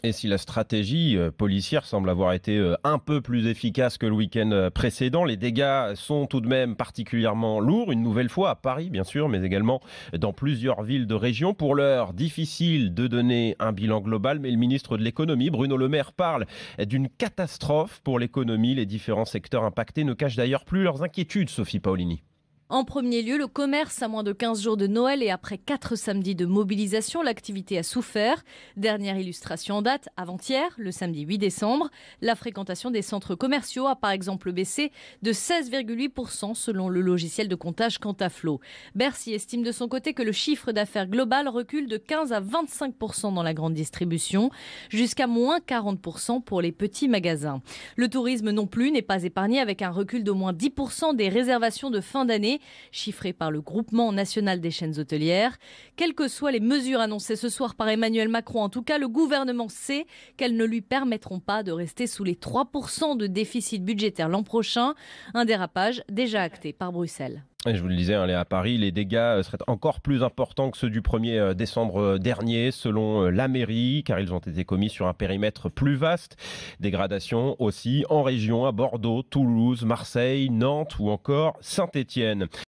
Et si la stratégie policière semble avoir été un peu plus efficace que le week-end précédent, les dégâts sont tout de même particulièrement lourds, une nouvelle fois à Paris bien sûr, mais également dans plusieurs villes de région. Pour l'heure, difficile de donner un bilan global, mais le ministre de l'économie, Bruno Le Maire, parle d'une catastrophe pour l'économie. Les différents secteurs impactés ne cachent d'ailleurs plus leurs inquiétudes, Sophie Paolini. En premier lieu, le commerce, à moins de 15 jours de Noël et après 4 samedis de mobilisation, l'activité a souffert. Dernière illustration en date, avant-hier, le samedi 8 décembre, la fréquentation des centres commerciaux a par exemple baissé de 16,8% selon le logiciel de comptage Quantaflow. Bercy estime de son côté que le chiffre d'affaires global recule de 15 à 25% dans la grande distribution, jusqu'à moins 40% pour les petits magasins. Le tourisme non plus n'est pas épargné avec un recul d'au moins 10% des réservations de fin d'année, chiffré par le Groupement national des chaînes hôtelières. Quelles que soient les mesures annoncées ce soir par Emmanuel Macron, en tout cas, le gouvernement sait qu'elles ne lui permettront pas de rester sous les 3% de déficit budgétaire l'an prochain. Un dérapage déjà acté par Bruxelles. Et je vous le disais, à Paris, les dégâts seraient encore plus importants que ceux du 1er décembre dernier, selon la mairie, car ils ont été commis sur un périmètre plus vaste. Dégradation aussi en région, à Bordeaux, Toulouse, Marseille, Nantes ou encore Saint-Étienne.